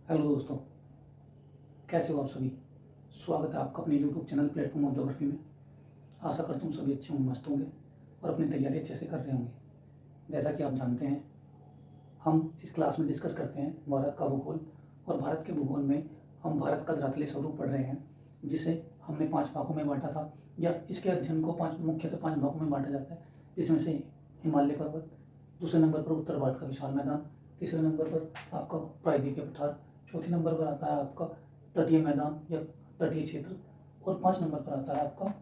Hello दोस्तों, कैसे हो आप सभी। स्वागत है आपका अपने YouTube channel platform of geography में। आशा करता हूँ सभी अच्छे होंगे, मस्त होंगे और अपनी तैयारी अच्छे से कर रहे होंगे। जैसा कि आप जानते हैं, हम इस क्लास में डिस्कस करते हैं भारत का भूगोल। और भारत के भूगोल में हम भारत का धरातलीय स्वरूप पढ़ रहे हैं, जिसे हमने 5 भागों में बांटा था, या इसके अध्ययन को मुख्यतः 5 भागों में बांटा जाता है, जिसमें से हिमालय पर्वत, दूसरे नंबर पर उत्तर भारत का विशाल मैदान, तीसरे नंबर पर आपका प्रायद्वीपीय पठार, चौथे नंबर पर आता है आपका तटीय मैदान या तटीय क्षेत्र, और 5 नंबर पर आता है आपका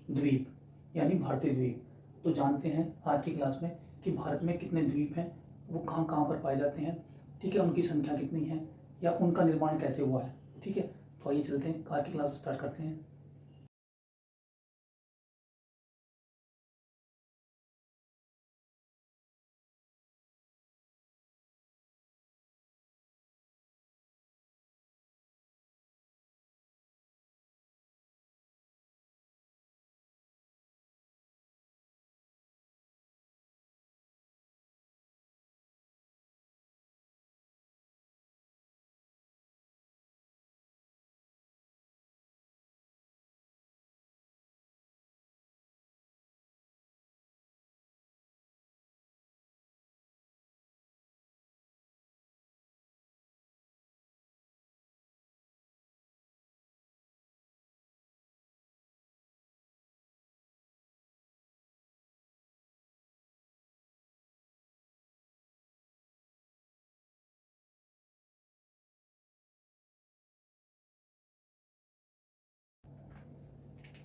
द्वीप यानी भारतीय द्वीप। तो जानते हैं आज की क्लास में कि भारत में कितने द्वीप हैं, वो कहाँ कहाँ पर पाए जाते हैं, ठीक है, उनकी संख्या कितनी है या उनका निर्माण कैसे हुआ है। ठीक है, तो आइए चलते हैं, आज की क्लास स्टार्ट करते हैं।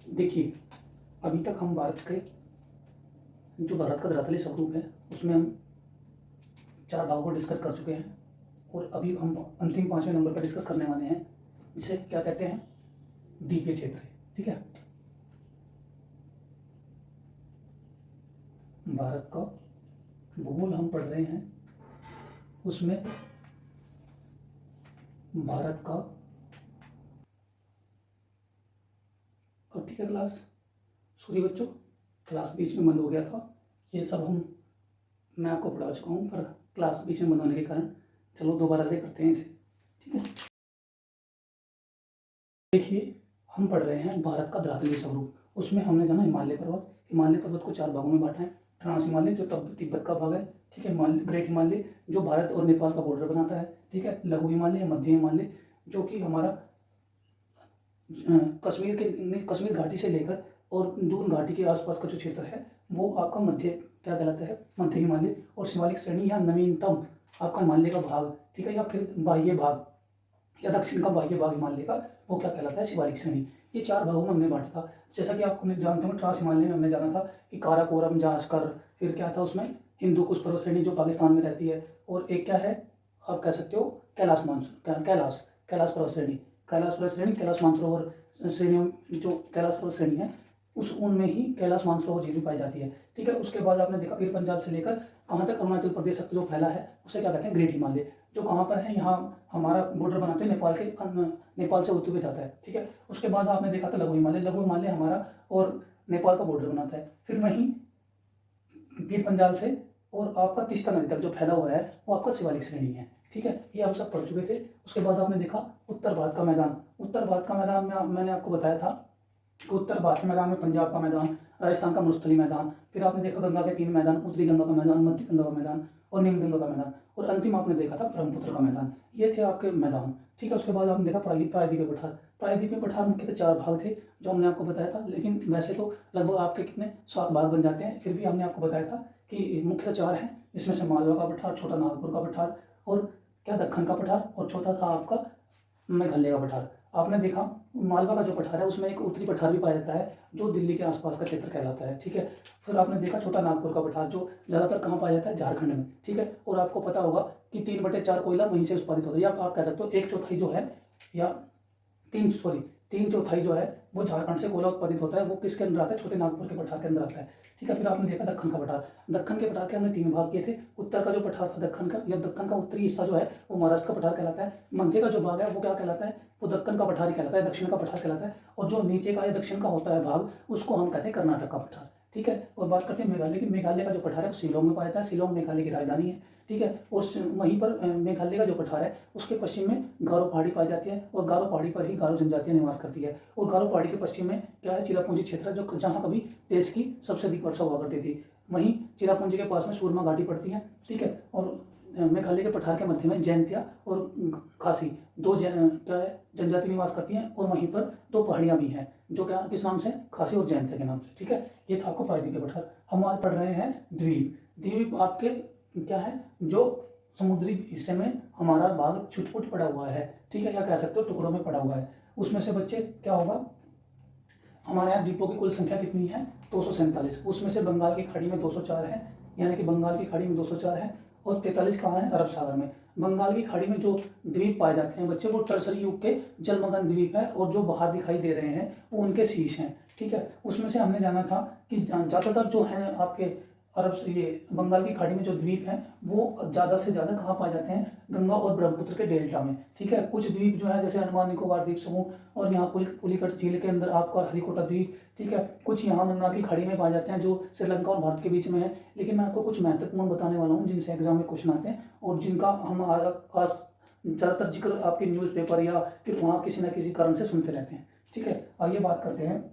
देखिए, अभी तक हम भारत के जो भारत का धरातलीय स्वरूप है उसमें हम 4 भागों को डिस्कस कर चुके हैं, और अभी हम अंतिम 5वें नंबर पर डिस्कस करने वाले हैं, जिसे क्या कहते हैं, द्वीपीय क्षेत्र। ठीक है, भारत का भूगोल हम पढ़ रहे हैं, उसमें भारत का, और ठीक है क्लास, सॉरी बच्चों, क्लास बीच में बंद हो गया था। ये सब मैं आपको पढ़ा चुका हूँ, पर क्लास बीच में बंद होने के कारण चलो दोबारा से करते हैं इसे। ठीक है, देखिए, हम पढ़ रहे हैं भारत का धरातलीय स्वरूप। उसमें हमने जाना हिमालय पर्वत। हिमालय पर्वत को 4 भागों में बांटा है। ट्रांस हिमालय जो तिब्बत का भाग है, ठीक है, ग्रेट हिमालय जो भारत और नेपाल का बॉर्डर बनाता है, ठीक है, लघु हिमालय, मध्य हिमालय जो कि हमारा कश्मीर घाटी से लेकर और दून घाटी के आसपास का जो क्षेत्र है वो आपका मध्य क्या कहलाता है, मध्य हिमालय। और शिवालिक श्रेणी या नवीनतम आपका हिमालय का भाग, ठीक है, या फिर बाह्य भाग या दक्षिण का बाह्य भाग हिमालय का, वो क्या कहलाता है, शिवालिक श्रेणी। ये 4 भागों में हमने बांटा था। जैसा कि आप जानते हो, ट्रांस हिमालय में हमने जाना था कि काराकोरम, जास्कर, फिर क्या था उसमें हिंदू कुश पर्वत श्रेणी जो पाकिस्तान में रहती है, और एक क्या है, आप कह सकते हो कैलाश मानसून, कैलाश कैलाश पर्वत श्रेणी, कैलाश पर्वत श्रेणी, कैलाश मानसरोवर श्रेणियों, जो कैलाश पर्वत श्रेणी है उस उनमें ही कैलाश मानसरोवर झील भी पाई जाती है। ठीक है, उसके बाद आपने देखा पीर पंजाल से लेकर कहाँ तक अरुणाचल प्रदेश तक जो फैला है उसे क्या कहते हैं, ग्रेट हिमालय, जो कहाँ पर है, यहाँ हमारा बॉर्डर बनाते हैं नेपाल के, नेपाल से होते हुए जाता है। ठीक है, उसके बाद आपने देखा था लघु हिमालय, लघु हिमालय हमारा और नेपाल का बॉर्डर बनाता है। फिर वहीं पीर पंजाल से और आपका तीस्ता नदी तक जो फैला हुआ है वो आपका शिवालिक श्रेणी है। ठीक है, ये हम सब पढ़ चुके थे। उसके बाद आपने देखा उत्तर भारत का मैदान। उत्तर भारत का मैदान में मैंने आपको बताया था कि उत्तर भारत के मैदान में पंजाब का मैदान, राजस्थान का मरुस्थलीय मैदान, फिर आपने देखा गंगा के 3 मैदान, उत्तरी गंगा का मैदान, मध्य गंगा का मैदान और निम्न गंगा का मैदान, और अंतिम आपने देखा था ब्रह्मपुत्र का मैदान। ये थे आपके मैदान। ठीक है, उसके बाद आपने देखा प्रायद्वीपीय पठार। प्रायद्वीपीय पठार मुख्यतः 4 भाग थे जो हमने आपको बताया था, लेकिन वैसे तो लगभग आपके कितने 7 भाग बन जाते हैं, फिर भी हमने आपको बताया था कि मुख्यतः 4 हैं, जिसमें से मालवा का पठार, छोटा नागपुर का पठार, और क्या दक्खन का पठार, और चौथा था आपका मेघालय का पठार। आपने देखा मालवा का जो पठार है उसमें एक उत्तरी पठार भी पाया जाता है जो दिल्ली के आसपास का क्षेत्र कहलाता है। ठीक है, फिर आपने देखा छोटा नागपुर का पठार जो ज़्यादातर कहाँ पाया जाता है, झारखंड में। ठीक है, और आपको पता होगा कि 3/4 कोयला वहीं से उत्पादित होता है, या आप कह सकते हो 1/4 जो है, या 3/4 जो है वो झारखंड से कोयला उत्पादित होता है। वो किसके अंदर आता है, छोटे नागपुर के पठार के अंदर आता है। ठीक है, फिर आपने देखा दक्खन का पठार। दक्खन के पठार के हमने 3 भाग किए थे। उत्तर का जो पठार था दक्खन का, या दक्खन का उत्तरी हिस्सा जो है वो महाराष्ट्र का पठार कहलाता है। मध्य का जो भाग है वो क्या कहलाता है, वो दक्कन का पठार ही कहलाता है, दक्षिण का पठार कहलाता है। और जो नीचे का या दक्षिण का होता है भाग, उसको हम कहते हैं कर्नाटक का पठार। ठीक है, और बात करते हैं मेघालय की। मेघालय का जो पठार है वो शिलोंग में पाया जाता है। शिलोंग मेघालय की राजधानी है। ठीक है। और वहीं पर मेघालय का जो पठार है उसके पश्चिम में गारो पहाड़ी पाई जाती है और गारो पहाड़ी पर ही गारो जनजातियां निवास करती है। और गारो पहाड़ी के पश्चिम में क्या है, चिरापुंजी क्षेत्र है, जो जहाँ कभी देश की सबसे अधिक वर्षा हुआ करती थी। वहीं चिरापुंजी के पास में सूरमा घाटी पड़ती है, ठीक है। और मेघालय के पठार के मध्य में जैंतिया और खासी दो क्या है जनजाति निवास करती हैं। और वहीं पर दो पहाड़ियाँ भी हैं जो क्या किस नाम से, खासी और जैंतिया के नाम से, ठीक है। ये था आपको प्रायद्वीपीय पठार। हम आज पढ़ रहे हैं द्वीप। द्वीप आपके क्या है, जो समुद्री हिस्से में हमारा भाग छुटपुट पड़ा हुआ है, ठीक है, या कह सकते हो टुकड़ों में पड़ा हुआ है। उसमें से बच्चे क्या होगा, हमारे यहाँ द्वीपों की कुल संख्या कितनी है, 247। उसमें से बंगाल की खाड़ी में 204 है, यानी कि बंगाल की खाड़ी में 204 है। और 43 कहाँ है, अरब सागर में। बंगाल की खाड़ी में जो द्वीप पाए जाते हैं बच्चे, वो टर्सरी युग के जलमग्न द्वीप है, और जो बाहर दिखाई दे रहे हैं वो उनके शीश हैं, ठीक है। उसमें से हमने जाना था कि ज़्यादातर जो है आपके अरब ये बंगाल की खाड़ी में जो द्वीप हैं वो ज़्यादा से ज़्यादा कहाँ पाए जाते हैं, गंगा और ब्रह्मपुत्र के डेल्टा में, ठीक है। कुछ द्वीप जो है जैसे अंडमान निकोबार द्वीप समूह, और यहाँ पुलिकट झील के अंदर आपका हरिकोटा द्वीप, ठीक है। कुछ यहाँ मन्नार की खाड़ी में पाए जाते हैं जो श्रीलंका और भारत के बीच में है। लेकिन मैं आपको कुछ महत्वपूर्ण बताने वाला हूँ जिनसे एग्जाम में क्वेश्चन आते हैं और जिनका हम आज ज़्यादातर जिक्र आपके न्यूज़पेपर या फिर वहाँ किसी न किसी कारण से सुनते रहते हैं, ठीक है। आइए बात करते हैं।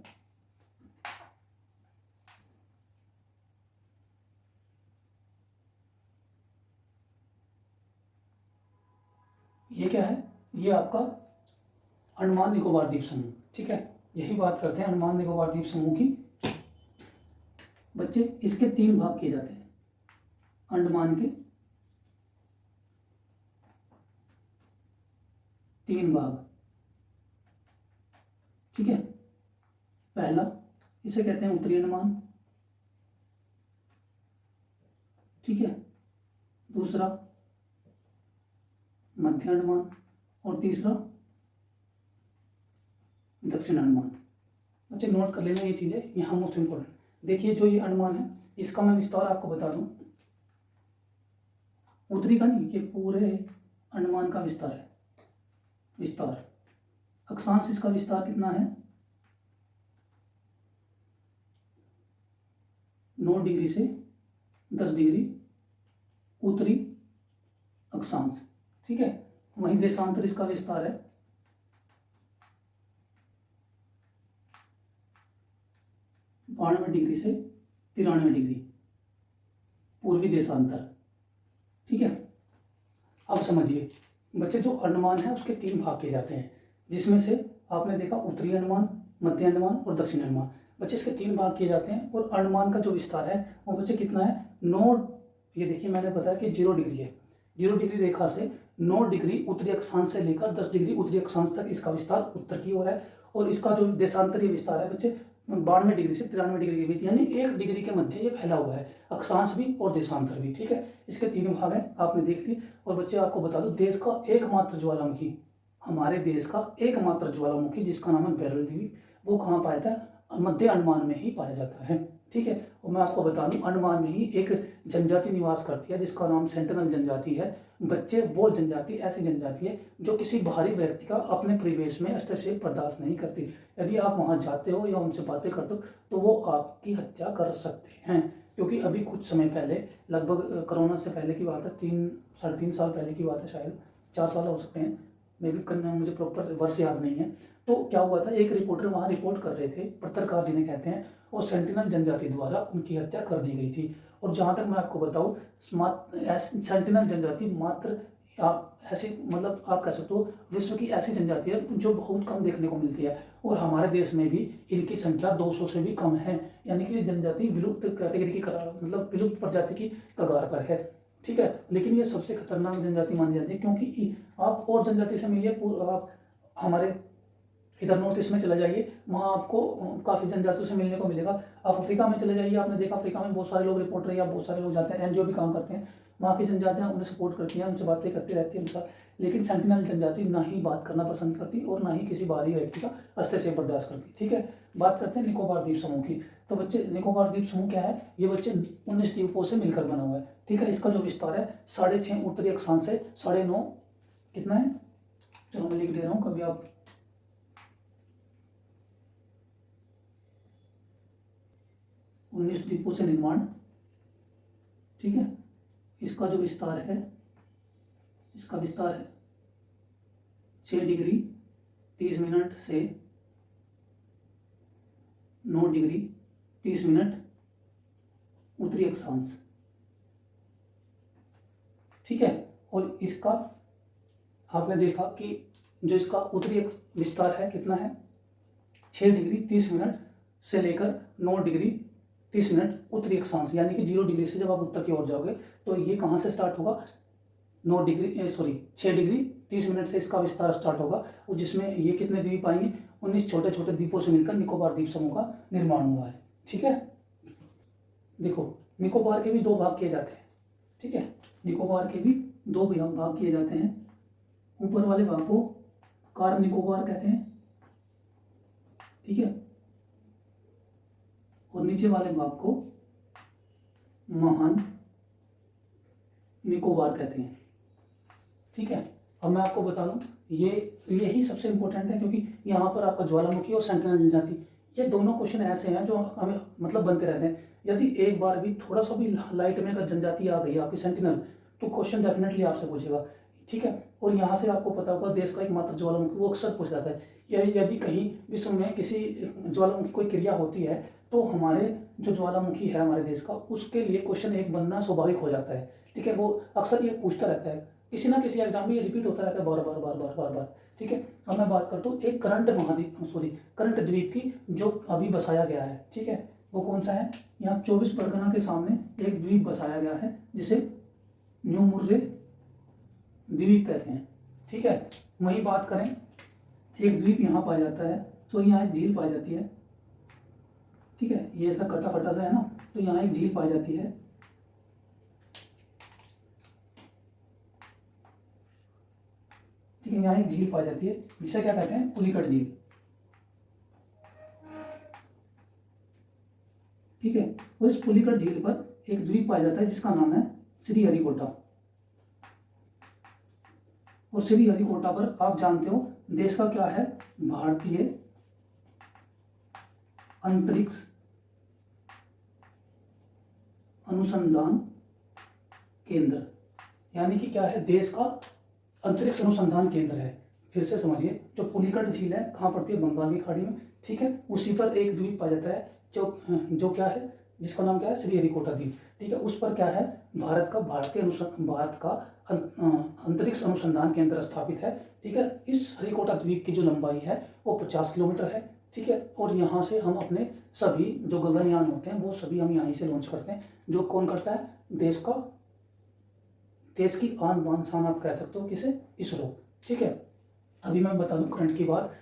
ये क्या है, ये आपका अंडमान निकोबार द्वीप समूह, ठीक है। यही बात करते हैं अंडमान निकोबार द्वीप समूह की। बच्चे इसके 3 भाग किए जाते हैं, अंडमान के 3 भाग, ठीक है। पहला इसे कहते हैं उत्तरी अंडमान, ठीक है। दूसरा मध्य अंडमान, और तीसरा दक्षिण अंडमान। बच्चे नोट कर लेना ये चीज़ें, यहाँ मोस्ट इंपॉर्टेंट। देखिए जो ये अंडमान है इसका मैं विस्तार आपको बता दूं, उत्तरी का नहीं, ये पूरे अंडमान का विस्तार है। विस्तार अक्षांश इसका विस्तार कितना है, 9 डिग्री से 10 डिग्री उत्तरी अक्षांश, ठीक है। वहीं देशांतर इसका विस्तार है 92 डिग्री से 93 डिग्री पूर्वी देशांतर, ठीक है। अब समझिए बच्चे, जो अंडमान है उसके 3 भाग किए जाते हैं, जिसमें से आपने देखा उत्तरी अंडमान, मध्य अंडमान और दक्षिण अंडमान। बच्चे इसके 3 भाग किए जाते हैं। और अंडमान का जो विस्तार है वो बच्चे कितना है, 9, ये देखिए मैंने बताया कि 0 डिग्री है। 0 डिग्री रेखा से 9 डिग्री उत्तरी अक्षांश से लेकर 10 डिग्री उत्तरी अक्षांश तक इसका विस्तार उत्तर की ओर है। और इसका जो देशांतरीय विस्तार है बच्चे 92 डिग्री से 93 डिग्री के बीच, यानी 1 डिग्री के मध्य ये फैला हुआ है, अक्षांश भी और देशांतर भी, ठीक है। इसके 3 भाग हैं, आपने देख ली। और बच्चे आपको बता दो, देश का एकमात्र ज्वालामुखी, हमारे देश का एकमात्र ज्वालामुखी जिसका नाम है बैरल द्वीप, वो कहाँ पाया था, मध्य अंडमान में ही पाया जाता है, ठीक है। और मैं आपको बता दूं अंडमान में ही एक जनजाति निवास करती है जिसका नाम सेंटिनल जनजाति है। बच्चे वो जनजाति ऐसी जनजाति है जो किसी बाहरी व्यक्ति का अपने परिवेश में हस्तक्षेप बर्दाश्त नहीं करती। यदि आप वहाँ जाते हो या उनसे बातें करते हो तो वो आपकी हत्या कर सकते हैं। क्योंकि अभी कुछ समय पहले, लगभग कोरोना से पहले की बात है, 3-3.5 साल पहले की बात है, शायद 4 साल हो सकते हैं, मे भी करना, मुझे प्रॉपर वर्ष याद नहीं है। तो क्या हुआ था, एक रिपोर्टर वहाँ रिपोर्ट कर रहे थे, पत्रकार जिन्हें कहते हैं, और सेंटिनल जनजाति द्वारा उनकी हत्या कर दी गई थी। और जहाँ तक मैं आपको बताऊँ, सेंटिनल जनजाति मात्र ऐसी, मतलब आप कह सकते हो विश्व की ऐसी जनजाति है जो बहुत कम देखने को मिलती है। और हमारे देश में भी इनकी संख्या 200 से भी कम है, यानी कि ये जनजाति विलुप्त कैटेगरी की मतलब विलुप्त प्रजाति की कगार पर है, ठीक है। लेकिन ये सबसे खतरनाक जनजाति मानी जाती है, क्योंकि आप और जनजाति से मिलिए, आप हमारे इधर नॉर्थ ईस्ट में चले जाइए, वहाँ आपको काफ़ी जनजातियों से मिलने को मिलेगा। आप अफ्रीका में चले जाइए, आपने देखा अफ्रीका में बहुत सारे लोग रिपोर्टर या बहुत सारे लोग जाते हैं, एनजीओ भी काम करते हैं, वहाँ की जनजातियाँ उन्हें सपोर्ट करती हैं, उनसे बातें करती रहती हैं उनसे। लेकिन सेंटिनल जनजाति ना ही बात करना पसंद करती और ना ही किसी बाहरी व्यक्ति का हस्तक्षेप बर्दाश्त करती, ठीक है। बात करते हैं निकोबार द्वीप समूह की। तो बच्चे निकोबार द्वीप समूह क्या है, ये बच्चे 19 द्वीपों से मिलकर बना हुआ है, ठीक है। इसका जो विस्तार है 6.5 उत्तरी अक्षांश से 9.5 कितना है, चलो मैं लिख दे रहा हूँ, कभी आप 19 द्वीपों से निर्माण, ठीक है। इसका जो विस्तार है, इसका विस्तार है 6 डिग्री 30 मिनट से 9 डिग्री 30 मिनट उत्तरी अक्षांश, ठीक है। और इसका आपने देखा कि जो इसका उत्तरी विस्तार है कितना है, 6 डिग्री 30 मिनट से लेकर 9 डिग्री 30 मिनट उत्तरी अक्षांश, यानी कि 0 डिग्री से जब आप उत्तर की ओर जाओगे तो ये कहाँ से स्टार्ट होगा, 6 डिग्री 30 मिनट से इसका विस्तार स्टार्ट होगा, और जिसमें ये कितने द्वीप आएंगे, 19 छोटे छोटे द्वीपों से मिलकर निकोबार द्वीप समूह का निर्माण हुआ है, ठीक है। देखो निकोबार के भी 2 भाग किए जाते हैं, ठीक है। निकोबार के भी 2 भाग किए जाते हैं। ऊपर वाले भाग को कार निकोबार कहते हैं, ठीक है, और नीचे वाले भाग को महान निकोबार कहते हैं, ठीक है। अब मैं आपको बता दूं, यही सबसे इंपॉर्टेंट है, क्योंकि यहाँ पर आपका ज्वालामुखी और सेंटिनल जनजाति, ये दोनों क्वेश्चन ऐसे हैं जो हमें मतलब बनते रहते हैं। यदि एक बार भी थोड़ा सा भी लाइट में अगर जनजाति आ गई आपकी सेंटिनल, तो क्वेश्चन डेफिनेटली आपसे पूछेगा, ठीक है। और यहाँ से आपको पता होगा देश का एकमात्र ज्वालामुखी, वो अक्सर पूछ जाता है। यदि कहीं विश्व में किसी ज्वालामुखी कोई क्रिया होती है तो हमारे जो ज्वालामुखी है हमारे देश का, उसके लिए क्वेश्चन एक बनना स्वाभाविक हो जाता है, ठीक है। वो अक्सर ये पूछता रहता है, किसी ना किसी एग्जाम में ये रिपीट होता रहता है बार बार बार बार बार बार, ठीक है। अब मैं बात करता हूँ एक करंट द्वीप की जो अभी बसाया गया है, ठीक है। वो कौन सा है, यहाँ 24 परगना के सामने एक द्वीप बसाया गया है जिसे न्यू मुर्रे द्वीप कहते हैं, ठीक है। वही बात करें, एक द्वीप यहाँ पाया जाता है, यहाँ एक झील पाई जाती है, ठीक है। ये ऐसा कटा फटा सा है ना, तो यहाँ एक झील पाई जाती है, ठीक है। यहाँ एक झील पाई जाती है जिसे क्या कहते हैं, पुलिकट झील, ठीक है। और इस पुलिकट झील पर एक द्वीप पाया जाता है जिसका नाम है श्रीहरिकोटा। और श्रीहरिकोटा पर आप जानते हो देश का क्या है, भारतीय अंतरिक्ष अनुसंधान केंद्र, यानी कि क्या है, देश का अंतरिक्ष अनुसंधान केंद्र है। फिर से समझिए, जो पुलिकट झील है कहाँ पड़ती है, बंगाल की खाड़ी में, ठीक है। उसी पर एक द्वीप पाया जाता है जो क्या है, जिसका नाम क्या है, श्रीहरिकोटा द्वीप, ठीक है। उस पर क्या है, भारत का अंतरिक्ष अनुसंधान केंद्र स्थापित है, ठीक है। इस हरिकोटा द्वीप की जो लंबाई है वो 50 किलोमीटर है, ठीक है। और यहाँ से हम अपने सभी जो गगनयान होते हैं वो सभी हम यहीं से लॉन्च करते हैं। जो कौन करता है, देश की आन बान शान आप कह सकते हो किसे, इसरो, ठीक है। अभी मैं बता दूं करंट की बात।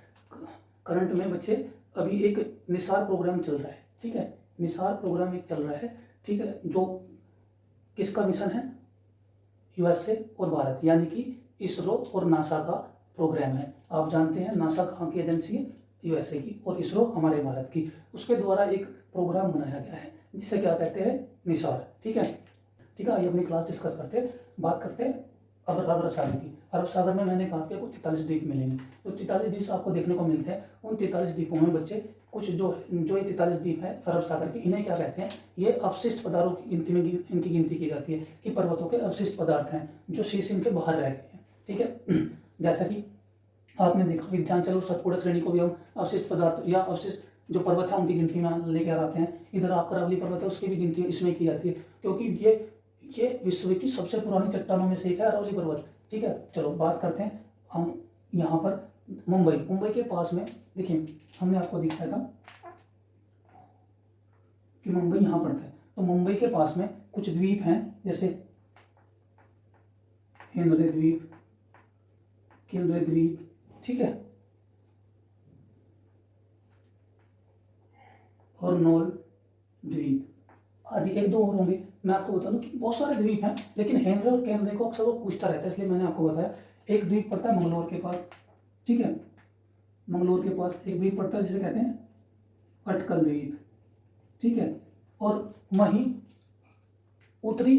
करंट में बच्चे अभी एक निसार प्रोग्राम चल रहा है, ठीक है। निसार प्रोग्राम एक चल रहा है, ठीक है, जो किसका मिशन है, यूएसए और भारत, यानी कि इसरो और नासा का प्रोग्राम है। आप जानते हैं नासा कहाँ की एजेंसी है, यूएसए की, और इसरो हमारे भारत की। उसके द्वारा एक प्रोग्राम बनाया गया है जिसे क्या कहते हैं, निसार, ठीक है। ठीक है, आइए अपनी क्लास डिस्कस करते हैं। बात करते हैं अरब सागर की। अरब सागर में मैंने कहा कि आपको 43 द्वीप मिलेंगे। तो 43 द्वीप आपको देखने को मिलते हैं। उन 43 द्वीपों में बच्चे कुछ जो ये 43 द्वीप है अरब सागर के, इन्हें क्या कहते हैं, ये अवशिष्ट पदार्थों की गिनती में इनकी गिनती की जाती है कि पर्वतों के अवशिष्ट पदार्थ हैं जो शीश इनके बाहर रह गए हैं, ठीक है। जैसा कि आपने देखा विंध्याचल और सतपुड़ा श्रेणी को भी हम अवशिष्ट पदार्थ या अवशिष्ट जो पर्वत है उनकी गिनती में लेकर आते हैं। इधर आपका अरावली पर्वत है, उसकी भी गिनती इसमें की जाती है, क्योंकि ये विश्व की सबसे पुरानी चट्टानों में से एक है अरावली पर्वत, ठीक है। चलो बात करते हैं हम यहाँ पर मुंबई के पास में। देखिए हमने आपको दिखाया था कि मुंबई यहाँ पड़ता है, तो मुंबई के पास में कुछ द्वीप हैं, जैसे हेनरी द्वीप, किलरे द्वीप, ठीक है, और नॉल द्वीप आदि, एक दो और होंगे। मैं आपको बता दूं कि बहुत सारे द्वीप हैं, लेकिन हेनरी और कैमरे को अक्सर वो पूछता रहता है, इसलिए मैंने आपको बताया। एक द्वीप पड़ता है मंगलोर के पास, ठीक है, मंगलोर के पास एक द्वीप पड़ता है जिसे कहते हैं अटकल द्वीप, ठीक है। और वहीं उत्तरी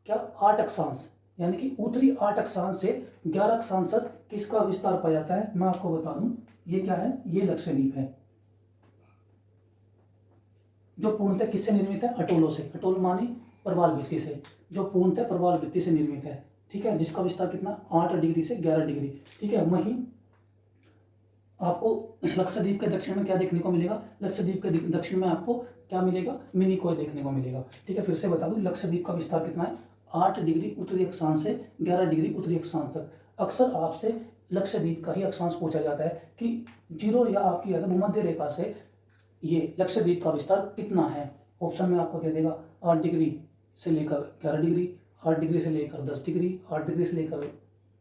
8 अक्षांश, यानी कि उत्तरी 8 अक्षांश से 11 अक्षांश तक किसका विस्तार पाया जाता है, मैं आपको बता दूं, ये क्या है, ये लक्षद्वीप है, जो पूर्णतः किससे निर्मित है, अटोलों से। अटोल मानी प्रवाल भित्ति से, जो पूर्णतः प्रवाल भित्ति से निर्मित है, ठीक है, जिसका विस्तार कितना 8 डिग्री से 11 डिग्री, ठीक है। वहीं आपको लक्षद्वीप के दक्षिण में क्या देखने को मिलेगा, लक्षद्वीप के दक्षिण में आपको क्या मिलेगा, मिनिकॉय देखने को मिलेगा, ठीक है। फिर से बता दूं, लक्षद्वीप का विस्तार कितना है, 8 डिग्री उत्तरी अक्षांश से 11 डिग्री उत्तरी अक्षांश तक। अक्सर आपसे लक्षद्वीप का ही अक्षांश पूछा जाता है कि जीरो या आपकी भूमध्य रेखा से ये लक्षद्वीप का विस्तार कितना है। ऑप्शन में आपको दे देगा 8 डिग्री से लेकर 11 डिग्री, 8 डिग्री से लेकर 10 डिग्री, 8 डिग्री से लेकर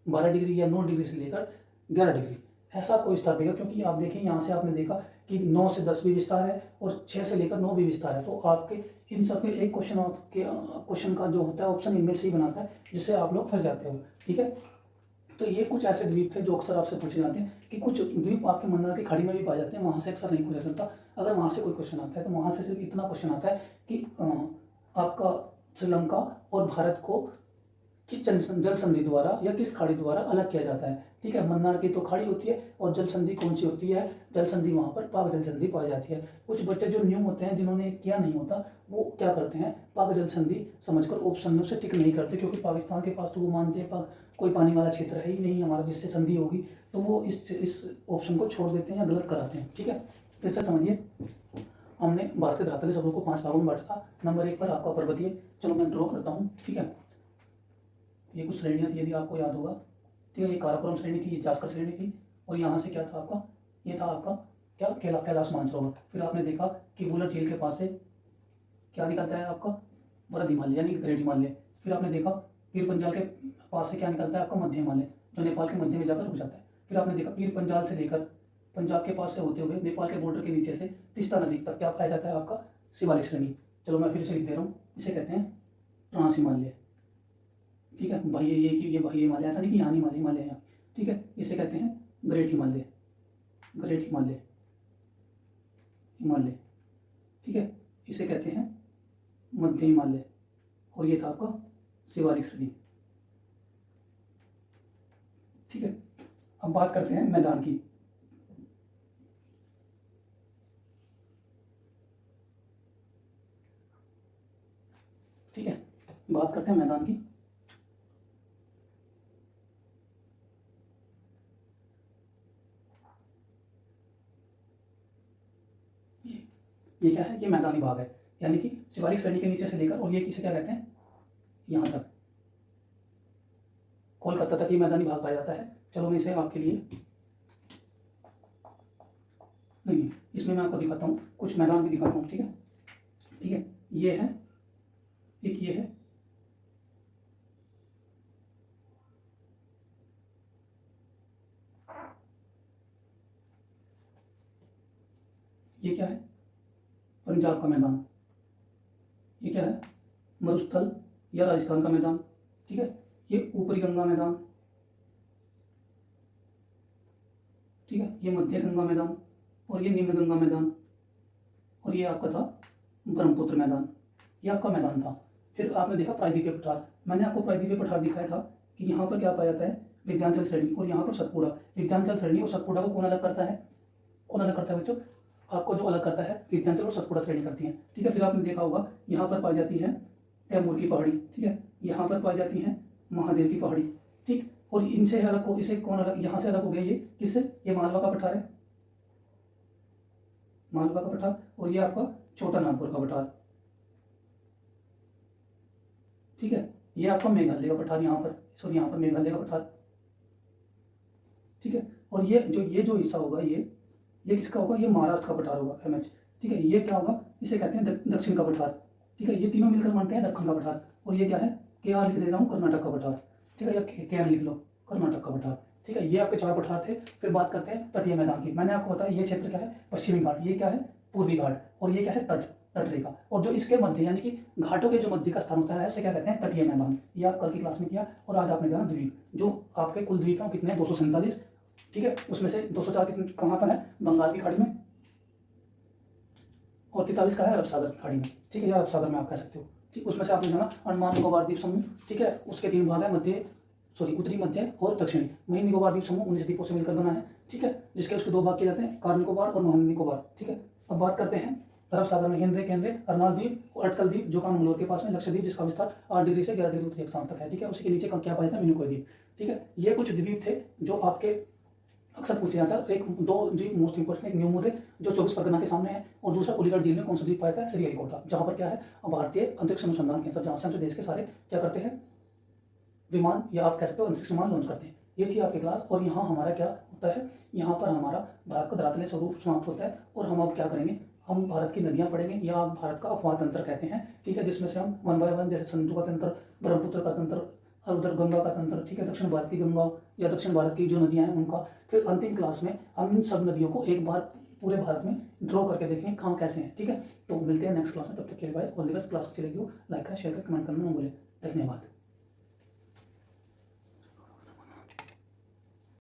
12 डिग्री या 9 डिग्री से लेकर 11 डिग्री, ऐसा कोई विस्तार देगा। क्योंकि आप देखें यहाँ से आपने देखा कि 9 से 10 भी विस्तार है और 6 से लेकर 9 भी विस्तार है। तो आपके इन सब के एक क्वेश्चन, आपके क्वेश्चन का जो होता है ऑप्शन इनमें से ही बनाता है, जिससे आप लोग फंस जाते हो, ठीक है। तो ये कुछ ऐसे द्वीप थे जो अक्सर आपसे पूछे जाते हैं कि कुछ द्वीप आपके मंदार की खाड़ी में भी पाए जाते हैं, वहाँ से अक्सर नहीं पूछा जाता। अगर वहाँ से कोई क्वेश्चन आता है तो वहाँ से सिर्फ इतना क्वेश्चन आता है कि आपका श्रीलंका और भारत को किस जल संधि द्वारा या किस खाड़ी द्वारा अलग किया जाता है, ठीक है। मन्नार की तो खाड़ी होती है और जल संधि कौन सी होती है, जल संधि वहाँ पर पाक जल संधि पाई जाती है। कुछ बच्चे जो न्यू होते हैं, जिन्होंने किया नहीं होता, वो क्या करते हैं, पाक जल संधि समझकर ऑप्शन में उसे टिक नहीं करते, क्योंकि पाकिस्तान के पास तो वो मानते हैं कोई पानी वाला क्षेत्र है ही नहीं हमारा जिससे संधि होगी, तो वो इस ऑप्शन को छोड़ देते हैं या गलत कराते हैं, ठीक है। फिर से समझिए, हमने भारत के धरातलीय शब्दों को 5 भागों में बांटा था। नंबर 1 पर आपका पर्वतीय, चलो मैं ड्रॉ करता हूँ, ठीक है। ये कुछ श्रेणियाँ थी, यदि आपको याद होगा, ठीक है। ये काराकोरम श्रेणी थी, ये जास्कर श्रेणी थी, और यहाँ से क्या था आपका, ये था आपका क्या, कैलाश मानसरोवर। फिर आपने देखा कि वुलर झील के पास से क्या निकलता है आपका, वृहद हिमालय यानी ग्रेट हिमालय। फिर आपने देखा पीर पंजाल के पास से क्या निकलता है आपका, मध्य हिमालय, जो नेपाल के मध्य में जाकर रुक जाता है। फिर आपने देखा पीर पंजाल से लेकर पंजाब के पास से होते हुए नेपाल के बॉर्डर के नीचे से तीस्ता नदी तक क्या पाया जाता है आपका, शिवालिक श्रेणी। चलो मैं फिर से लिख दे रहा हूँ, इसे कहते हैं ट्रांस हिमालय, ठीक है भाई। ये भाई हिमालय, ऐसा नहीं कि यहाँ हिमालय है, ठीक है। इसे कहते हैं ग्रेट हिमालय, ग्रेट हिमालय, हिमालय, ठीक है। इसे कहते हैं मध्य हिमालय, और ये था आपका शिवालिक श्रेणी, ठीक है। अब बात करते हैं मैदान की, ठीक है। बात करते हैं मैदान की। ये क्या है, ये मैदानी भाग है, यानी कि शिवालिक श्रेणी के नीचे से लेकर, और ये किसे क्या कहते हैं, यहाँ तक कोलकाता तक ये मैदानी भाग पाया जाता है। चलो मैं इसे आपके लिए, नहीं इसमें मैं आपको दिखाता हूँ, कुछ मैदान भी दिखाता हूँ, ठीक है, ठीक है। ये है एक, ये है, ये क्या है, पंजाब का मैदान, ये क्या है, मरुस्थल या राजस्थान का मैदान, ठीक है। ये ऊपरी गंगा मैदान, ठीक है, ये मध्य गंगा मैदान, और ये निम्न गंगा मैदान, और ये आपका था ब्रह्मपुत्र मैदान, ये आपका मैदान था। फिर आपने देखा प्रायद्वीपीय पठार, मैंने आपको प्रायद्वीपीय पठार दिखाया था कि यहाँ पर क्या पाया जाता है, विंध्याचल श्रेणी, और यहाँ पर सतपुड़ा। विंध्याचल श्रेणी और सतपुड़ा को कौन अलग करता है, कौन अलग करता है बच्चों, आपको जो अलग करता है विंध्याचल और सतपुड़ा श्रेणी करती है, ठीक है। फिर आपने देखा होगा यहाँ पर पाई जाती है तैमूर की पहाड़ी, ठीक है, यहाँ पर पाई जाती है महादेव की पहाड़ी, ठीक। और इनसे अलग को, इसे कौन अलग, यहाँ से अलग हो गया ये किससे, ये मालवा का पठार है, मालवा का पठार, और ये आपका छोटा नागपुर का पठार, ठीक है। ये आपका मेघालय का पठार, यहाँ पर सॉरी, यहाँ पर मेघालय का पठार, ठीक है। और ये जो हिस्सा होगा, ये किसका होगा, ये महाराष्ट्र का पठार होगा, MH, ठीक है। ये क्या होगा, इसे कहते हैं दक्षिण का पठार, ठीक है। ये तीनों मिलकर बनते हैं दक्षिण का पठार। और ये क्या है, KR लिख दे रहा हूँ, कर्नाटक का पठार, ठीक है, या KR लिख लो, कर्नाटक का पठार, ठीक है। ये आपके 4 पठार थे। फिर बात करते हैं तटीय मैदान की। मैंने आपको बताया ये क्षेत्र क्या है, पश्चिमी घाट, ये क्या है, पूर्वी घाट, और ये क्या है, तट रेखा। और जो इसके मध्य यानी कि घाटों के जो मध्य का स्थान होता है उसे क्या कहते हैं, तटीय मैदान। ये आप कल की क्लास में किया। और आज आपने जाना द्वीप, जो आपके कुल द्वीप हैं कितने हैं, 247, ठीक है। उसमें से 204 कितने कहाँ पर है, बंगाल की खाड़ी में, और 43 का है अरब सागर की खाड़ी में, ठीक है, या अरब सागर में आप कह सकते हो, ठीक। उसमें से आपने जाना अंडमान निकोबार द्वीप समूह, ठीक है, उसके 3 भाग है, उत्तरी, मध्य और दक्षिणी। वहीं निकोबार द्वीप समूह 19 द्वीपों से मिलकर बना है, ठीक है, जिसके उसके 2 भाग किए जाते हैं, कार निकोबार और महान निकोबार, ठीक है। अब बात करते हैं अरब सागर में हिंद केंद्र, अर्नाल द्वीप, अटकल द्वीप जो मंगलोर के पास में, लक्षद्वीप जिसका विस्तार 8 डिग्री से 11 डिग्री उत्तरी अक्षांश तक है, ठीक है। उसी के नीचे क्या पाया था, मिनिकॉय द्वीप, ठीक है। ये कुछ द्वीप थे जो आपके अक्सर पूछे जाता है। एक दो द्वीप मोस्ट इंपोर्टेंट, एक न्यू मुर्रे जो 24 परगना के सामने है, और दूसरा कुलीगढ़ झील में कौन सा द्वीप पाया है, श्रीहरिकोटा, जहाँ पर क्या है भारतीय अंतरिक्ष अनुसंधान केंद्र, जहाँ से हम देश के सारे क्या करते हैं, विमान या आप कह सकते हो अंतरिक्ष विमान लॉन्च करते हैं। ये थी आपकी क्लास, और यहाँ हमारा क्या होता है, यहाँ पर हमारा भारत का धरातलीय स्वरूप समाप्त होता है। और हम अब क्या करेंगे, हम भारत की नदियाँ पढ़ेंगे, या भारत का अपवाद तंत्र कहते हैं, ठीक है, जिसमें से हम वन बाय वन, जैसे सिंधु का तंत्र, ब्रह्मपुत्र का तंत्र, और उधर गंगा का तंत्र, ठीक है, दक्षिण भारत की गंगा या दक्षिण भारत की जो नदियाँ हैं उनका। फिर अंतिम क्लास में हम इन सब नदियों को एक बार पूरे भारत में ड्रॉ करके देखेंगे कहाँ कैसे हैं, ठीक है। तो मिलते हैं नेक्स्ट क्लास में, तब तक के लिए bye, all the best. Class अच्छी लगी हो लाइक करें, शेयर करें, कमेंट करना ना भूलें। धन्यवाद।